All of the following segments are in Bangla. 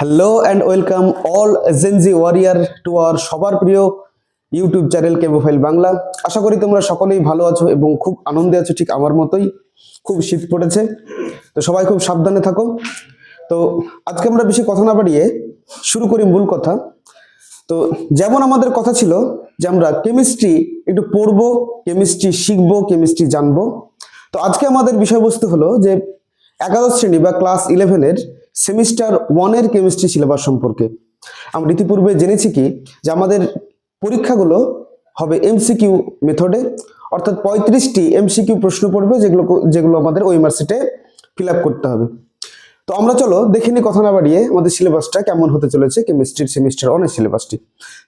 Hello and welcome all Gen Z warrior to our সবার প্রিয় ইউটিউব চ্যানেল কেবো ফাইল বাংলা। আশা করি তোমরা সকলেই ভালো আছো এবং খুব আনন্দে আছো, ঠিক আমার মতোই। খুব শীত পড়েছে, তো সবাই খুব সাবধানে থাকো। তো আজকে আমরা বেশি কথা না বাড়িয়ে শুরু করি মূল কথা। তো যেমন আমাদের কথা ছিল যে আমরা কেমিস্ট্রি একটু পড়বো, কেমিস্ট্রি শিখবো, কেমিস্ট্রি জানবো। তো আজকে আমাদের বিষয়বস্তু হলো যে একাদশ শ্রেণী বা ক্লাস 11-এর সেমিস্টার 1-এর কেমিস্ট্রি সিলেবাস সম্পর্কে। আমরা ইতিপূর্বে জেনেছি কি যে আমাদের পরীক্ষাগুলো হবে এমসিকিউ মেথডে, অর্থাৎ 35টি এমসিকিউ প্রশ্ন পড়বে, যেগুলো আমাদের ওএমআর শিটে ফিল আপ করতে হবে। তো আমরা চলো দেখে নিই কথা না বাড়িয়ে আমাদের সিলেবাসটা কেমন হতে চলেছে, কেমিস্ট্রির সেমিস্টার 1-এর সিলেবাসটি।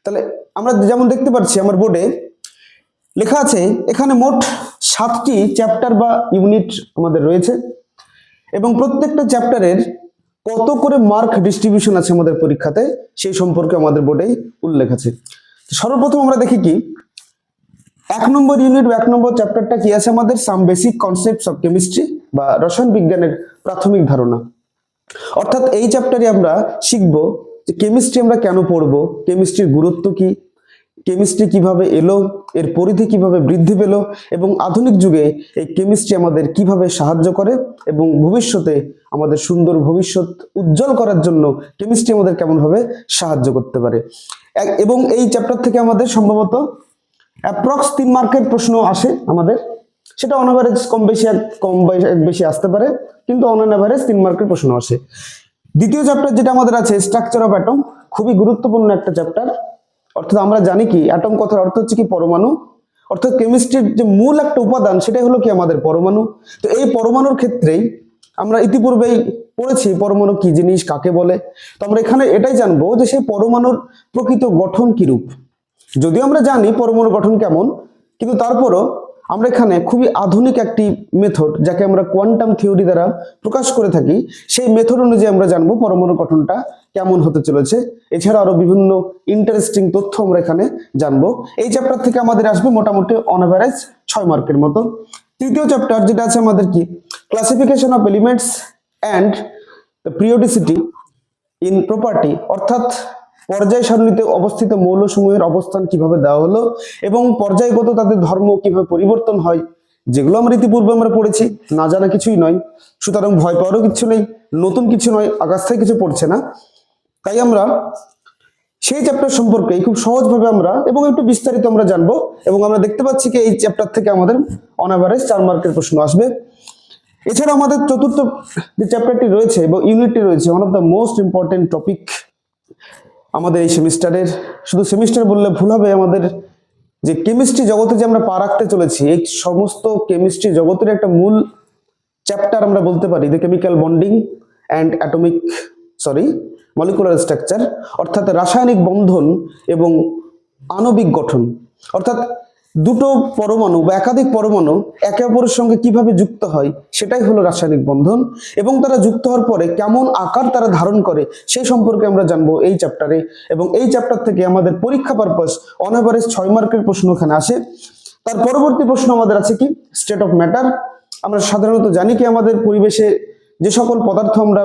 তাহলে আমরা যেমন দেখতে পাচ্ছি আমার বোর্ডে লেখা আছে, এখানে মোট 7টি চ্যাপ্টার বা ইউনিট আমাদের রয়েছে এবং প্রত্যেকটা চ্যাপ্টারের কত করে মার্ক ডিস্ট্রিবিউশন আছে আমাদের পরীক্ষাতে সেই সম্পর্কে আমাদের বোর্ডেই উল্লেখ আছে। সর্বপ্রথম আমরা দেখি কি 1 নম্বর ইউনিট বা 1 নম্বর চ্যাপ্টারটা কি আছে আমাদের, some basic concepts of chemistry বা রসায়ন বিজ্ঞানের প্রাথমিক ধারণা। অর্থাৎ এই চ্যাপ্টারে আমরা শিখবো যে কেমিস্ট্রি আমরা কেন পড়বো, কেমিস্ট্রির গুরুত্ব কি, কেমিস্ট্রি কিভাবে এলো, এর পরিধি কিভাবে বৃদ্ধি পেল এবং আধুনিক যুগে এই কেমিস্ট্রি আমাদের কিভাবে সাহায্য করে এবং ভবিষ্যতে আমাদের সুন্দর ভবিষ্যৎ উজ্জ্বল করার জন্য কেমিস্ট্রি আমাদের কেমন ভাবে সাহায্য করতে পারে। এবং এই চ্যাপ্টার থেকে আমাদের সম্ভবত অ্যাপ্রক্স 3 মার্কের প্রশ্ন আসে আমাদের, সেটা অন এভারেজ কম বেশি আসতে পারে, কিন্তু অন এভারেজ 3 মার্কের প্রশ্ন আসে। দ্বিতীয় চ্যাপ্টার যেটা আমাদের আছে স্ট্রাকচার অফ অ্যাটম, খুবই গুরুত্বপূর্ণ একটা চ্যাপ্টার। অর্থাৎ আমরা জানি কি অ্যাটম কথার অর্থ হচ্ছে কি পরমাণু, অর্থাৎ কেমিস্ট্রির যে মূল একটা উপাদান সেটাই হলো কি আমাদের পরমাণু। তো এই পরমাণুর ক্ষেত্রেই আমরা ইতিপূর্বেই পড়েছি পরমাণু কি জিনিস, কাকে বলে। তো আমরা এখানে এটাই জানবো যে সেই পরমাণুর প্রকৃত গঠন কি রূপ। যদিও আমরা জানি পরমাণু গঠন কেমন, কিন্তু তারপরও আমরা এখানে খুবই আধুনিক একটি মেথড, যাকে আমরা কোয়ান্টাম থিওরি দ্বারা প্রকাশ করে থাকি, সেই মেথড অনুযায়ী আমরা জানবো পরমাণু গঠনটা কেমন হতে চলেছে। এছাড়া আরো বিভিন্ন ইন্টারেস্টিং তথ্য আমরা এখানে জানবো। এই চ্যাপ্টার থেকে আমাদের আসবে মোটামুটি অন এভারেজ 6 মার্কের মতো। তৃতীয় চ্যাপ্টার যেটা আছে আমাদের কি classification of elements and periodicity in property, অর্থাৎ পর্যায় সারণীতে অবস্থিত মৌলসমূহের অবস্থান কিভাবে দেওয়া হলো এবং পর্যায়গত তাদের ধর্ম কিভাবে পরিবর্তন হয়, যেগুলো আমরা ইতিপূর্বে আমরা পড়েছি, না জানা কিছুই নয়। সুতরাং ভয় পাওয়ারও কিছু নেই, নতুন কিছু নয়, আকাশ থেকে কিছু পড়ছে না। তাই আমরা সেই চ্যাপ্টার সম্পর্কে খুব সহজভাবে আমরা এবং একটু বিস্তারিত আমরা জানবো এবং আমরা দেখতে পাচ্ছি কি এই চ্যাপ্টার থেকে আমাদের অন এভারেজ 4 মার্কের প্রশ্ন আসবে। এছাড়া আমাদের চতুর্থ যে চ্যাপ্টারটি রয়েছে এবং ইউনিটটি রয়েছে, one of the most important topic আমাদের এই সেমিস্টারের, শুধু সেমিস্টার বললে ভুল হবে, আমাদের যে কেমিস্ট্রি জগতে যে আমরা পা রাখতে চলেছি, এই সমস্ত কেমিস্ট্রি জগতের একটা মূল চ্যাপ্টার আমরা বলতে পারি the chemical bonding and molecular structure, অর্থাৎ রাসায়নিক বন্ধন এবং আণবিক গঠন। অর্থাৎ দুটো পরমাণু বা একাধিক পরমাণু একে অপরের সঙ্গে কিভাবে যুক্ত হয় সেটাই হলো রাসায়নিক বন্ধন, এবং তারা যুক্ত হওয়ার পরে কেমন আকার তারা ধারণ করে সেই সম্পর্কে আমরা জানবো এই চ্যাপ্টারে। এবং এই চ্যাপ্টার থেকে আমাদের পরীক্ষা পারপাস অন এভারেজ 6 মার্কের প্রশ্ন এখানে আসে। তার পরবর্তী প্রশ্ন আমাদের আছে কি স্টেট অফ ম্যাটার। আমরা সাধারণত জানি কি আমাদের পরিবেশে যে সকল পদার্থ আমরা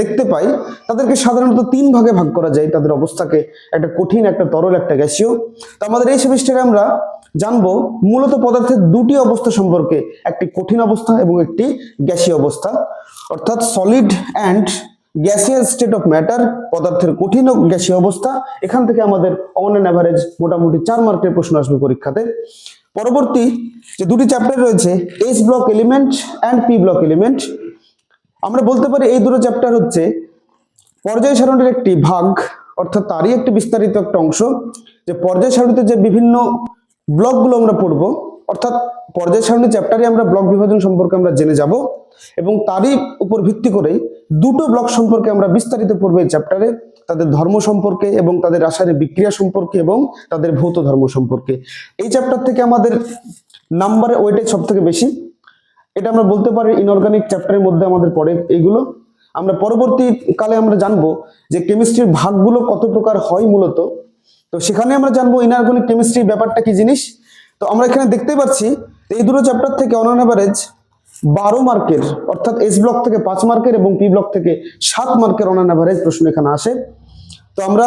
দেখতে পাই তাদেরকে সাধারণত 3 ভাগে ভাগ করা যায়, তাদের অবস্থাকে, একটা কঠিন, একটা তরল, একটা গ্যাসীয়। তো আমাদের এই সেমিস্টারে আমরা জানবো মূলত পদার্থের 2টি অবস্থা সম্পর্কে, একটি কঠিন অবস্থা এবং একটি গ্যাসীয় অবস্থা, অর্থাৎ solid and gaseous state of matter, পদার্থের কঠিন ও গ্যাসীয় অবস্থা। এখান থেকে আমাদের অন অ্যান এভারেজ মোটামুটি 4 মার্কের প্রশ্ন আসবে পরীক্ষাতে। পরবর্তী যে 2টি চ্যাপ্টার রয়েছে S block element and P block element, আমরা বলতে পারি এই দুটো চ্যাপ্টার হচ্ছে পর্যায় সারণীর একটি ভাগ, অর্থাৎ তারই একটি বিস্তারিত একটা অংশ। যে পর্যায় সারণীতে যে বিভিন্ন ব্লকগুলো আমরা পড়বো, অর্থাৎ পর্যায় সারণী চ্যাপ্টারে আমরা ব্লক বিভাজন সম্পর্কে আমরা জেনে যাব এবং তারই উপর ভিত্তি করে 2টো ব্লক সম্পর্কে আমরা বিস্তারিত পড়বো এই চ্যাপ্টারে, তাদের ধর্ম সম্পর্কে এবং তাদের রাসায়নিক বিক্রিয়া সম্পর্কে এবং তাদের ভৌত ধর্ম সম্পর্কে। এই চ্যাপ্টার থেকে আমাদের নাম্বারে ওয়েটেজ সব থেকে বেশি, এটা আমরা বলতে পারি ইনঅর্গানিক চ্যাপ্টারের মধ্যে আমাদের পড়ে এইগুলো। আমরা পরবর্তী কালে আমরা জানবো যে কেমিস্ট্রির ভাগগুলো কত প্রকার হয় মূলত, তো সেখানে আমরা জানবো ইনঅর্গানিক কেমিস্ট্রির ব্যাপারটা কি জিনিস। তো আমরা এখানে দেখতে পাচ্ছি এই দুটো চ্যাপ্টার থেকে অন এভারেজ 12 মার্কের, অর্থাৎ এস ব্লক থেকে 5 মার্কের এবং পি ব্লক থেকে 7 মার্কের অন অ্যাভারেজ প্রশ্ন এখানে আসে। তো আমরা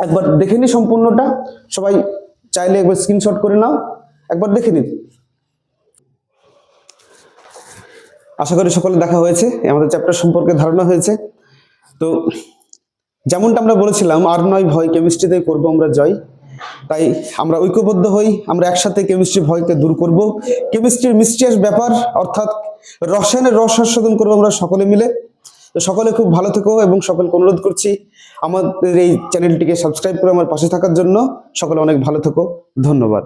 একবার দেখে নিই সম্পূর্ণটা, সবাই চাইলে একবার স্ক্রিনশট করে নাও, একবার দেখে নিন। আশা করি সকলে দেখা হয়েছে, আমাদের চ্যাপ্টার সম্পর্কে ধারণা হয়েছে। তো যেমনটা আমরা বলেছিলাম, আর নয় ভয়, কেমিস্ট্রিতে করবো আমরা জয়। তাই আমরা ঐক্যবদ্ধ হই, আমরা একসাথে কেমিস্ট্রি ভয়কে দূর করব। কেমিস্ট্রির মিস্টিয়াস ব্যাপার, অর্থাৎ রসায়নের রস আস্বাদন করবো আমরা সকলে মিলে। তো সকলে খুব ভালো থেকো এবং সকলকে অনুরোধ করছি আমাদের এই চ্যানেলটিকে সাবস্ক্রাইব করে আমার পাশে থাকার জন্য। সকলে অনেক ভালো থেকো, ধন্যবাদ।